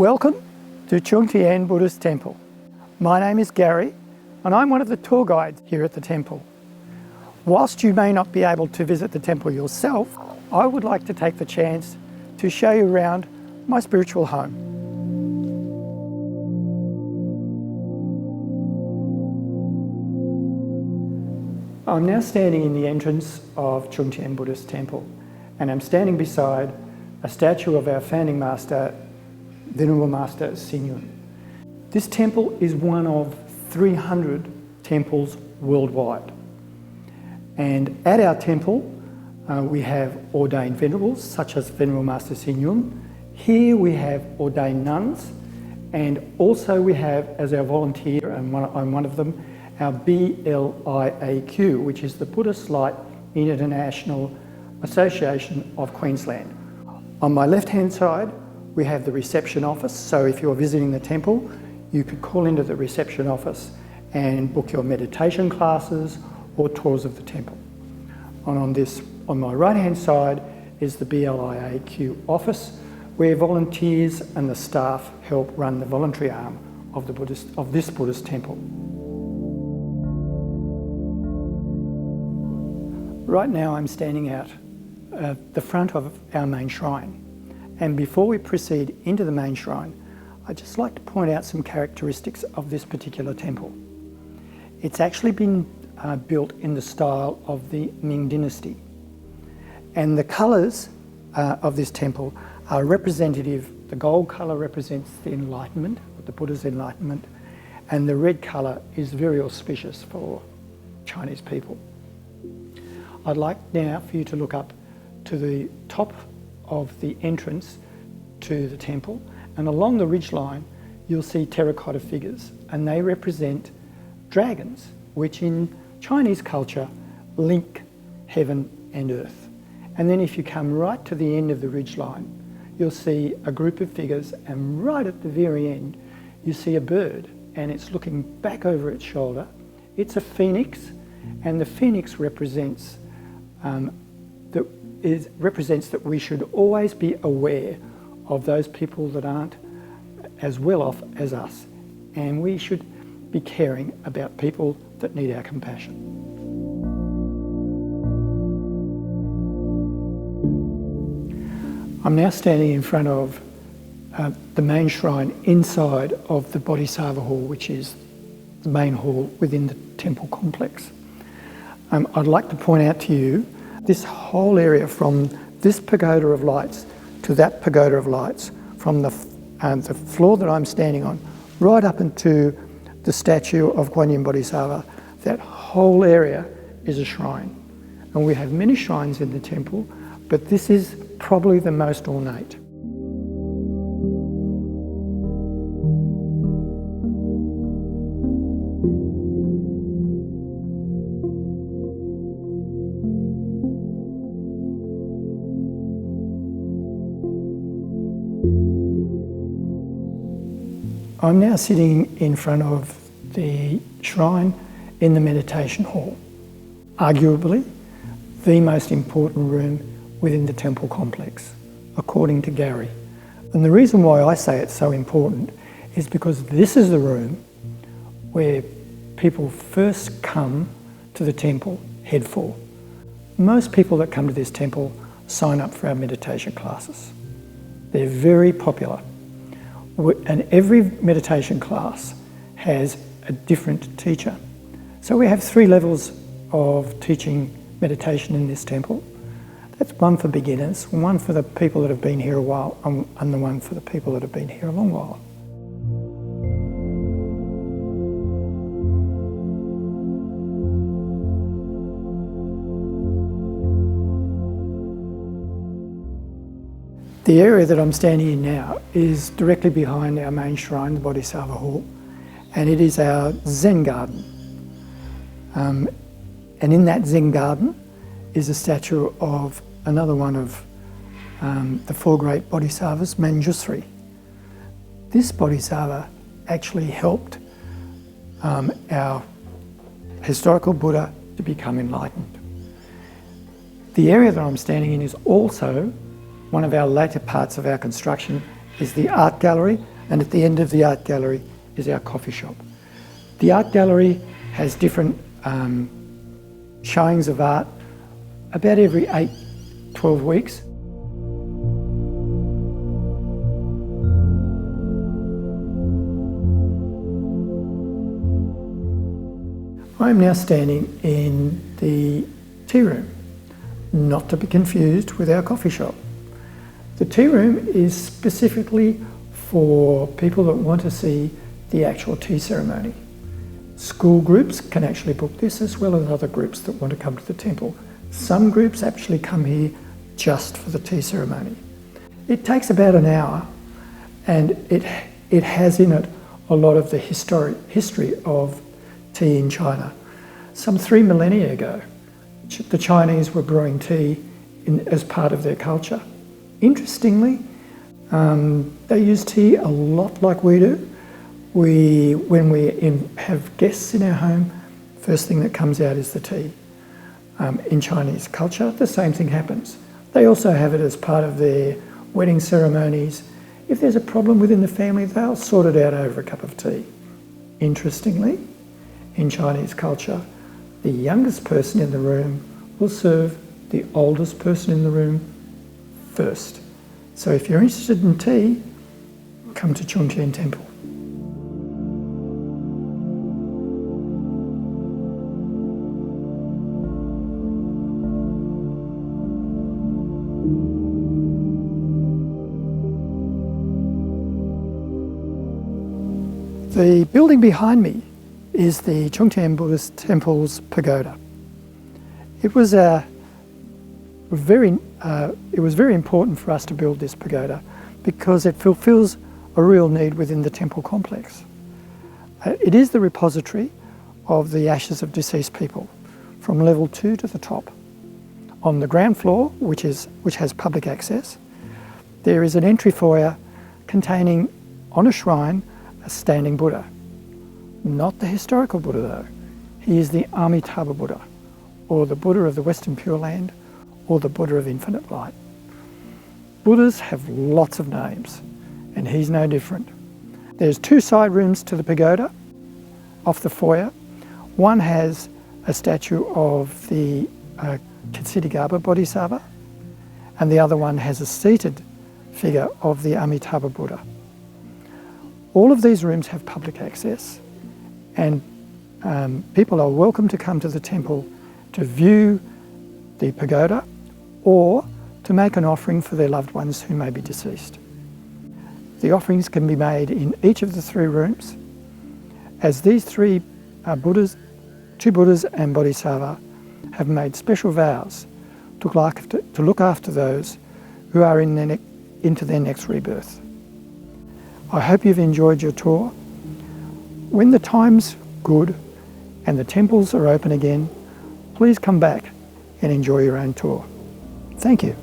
Welcome to Chung Tian Buddhist Temple. My name is Gary and I'm one of the tour guides here at the temple. Whilst you may not be able to visit the temple yourself, I would like to take the chance to show you around my spiritual home. I'm now standing in the entrance of Chung Tian Buddhist Temple, and I'm standing beside a statue of our founding master, Venerable Master Xingyun. This temple is one of 300 temples worldwide. And at our temple, we have ordained venerables, such as Venerable Master Xingyun. Here we have ordained nuns, and also we have, as our volunteer, and I'm one of them, our BLIAQ, which is the Buddhist Light International Association of Queensland. On my left-hand side, we have the reception office, so if you're visiting the temple, you could call into the reception office and book your meditation classes or tours of the temple. And on my right-hand side is the BLIAQ office, where volunteers and the staff help run the voluntary arm of this Buddhist temple. Right now I'm standing out the front of our main shrine. And before we proceed into the main shrine, I'd just like to point out some characteristics of this particular temple. It's actually been built in the style of the Ming Dynasty. And the colours of this temple are representative. The gold colour represents the Enlightenment, the Buddha's Enlightenment, and the red colour is very auspicious for Chinese people. I'd like now for you to look up to the top of the entrance to the temple, and along the ridgeline you'll see terracotta figures, and they represent dragons, which in Chinese culture link heaven and earth. And then if you come right to the end of the ridgeline, you'll see a group of figures, and right at the very end you see a bird, and it's looking back over its shoulder. It's a phoenix, and the phoenix represents that we should always be aware of those people that aren't as well off as us, and we should be caring about people that need our compassion. I'm now standing in front of the main shrine inside of the Bodhisattva Hall, which is the main hall within the temple complex. I'd like to point out to you this whole area, from this pagoda of lights to that pagoda of lights, from the floor that I'm standing on right up into the statue of Guan Yin Bodhisattva. That whole area is a shrine, and we have many shrines in the temple, but this is probably the most ornate. I'm now sitting in front of the shrine in the meditation hall, arguably the most important room within the temple complex, according to Gary. And the reason why I say it's so important is because this is the room where people first come to the temple head for. Most people that come to this temple sign up for our meditation classes. They're very popular. And every meditation class has a different teacher. So we have 3 levels of teaching meditation in this temple. That's one for beginners, one for the people that have been here a while, and the one for the people that have been here a long while. The area that I'm standing in now is directly behind our main shrine, the Bodhisattva Hall, and it is our Zen garden. And in that Zen garden is a statue of another one of the 4 great Bodhisattvas, Manjusri. This Bodhisattva actually helped our historical Buddha to become enlightened. The area that I'm standing in is also one of our later parts of our construction is the art gallery, And at the end of the art gallery is our coffee shop. The art gallery has different showings of art about every 8-12 weeks. I'm now standing in the tea room, not to be confused with our coffee shop. The tea room is specifically for people that want to see the actual tea ceremony. School groups can actually book this, as well as other groups that want to come to the temple. Some groups actually come here just for the tea ceremony. It takes about an hour, and it has in it a lot of the history of tea in China. Some 3 millennia ago, the Chinese were brewing tea as part of their culture. Interestingly, they use tea a lot like we do. When we have guests in our home, first thing that comes out is the tea. In Chinese culture, the same thing happens. They also have it as part of their wedding ceremonies. If there's a problem within the family, they'll sort it out over a cup of tea. Interestingly, in Chinese culture, the youngest person in the room will serve the oldest person in the room first. So if you're interested in tea, come to Chung Tian Temple. The building behind me is the Chung Tian Buddhist Temple's pagoda. It was very important for us to build this pagoda because it fulfills a real need within the temple complex. It is the repository of the ashes of deceased people from level 2 to the top. On the ground floor, which has public access, there is an entry foyer containing, on a shrine, a standing Buddha. Not the historical Buddha though. He is the Amitabha Buddha, or the Buddha of the Western Pure Land, or the Buddha of Infinite Light. Buddhas have lots of names, and he's no different. There's 2 side rooms to the pagoda, off the foyer. One has a statue of the Ksitigarbha Bodhisattva, and the other one has a seated figure of the Amitabha Buddha. All of these rooms have public access, and people are welcome to come to the temple to view the pagoda or to make an offering for their loved ones who may be deceased. The offerings can be made in each of the 3 rooms, as these 3 Buddhas, 2 Buddhas and Bodhisattva, have made special vows to look after those who are into their next rebirth. I hope you've enjoyed your tour. When the time's good and the temples are open again, please come back and enjoy your own tour. Thank you.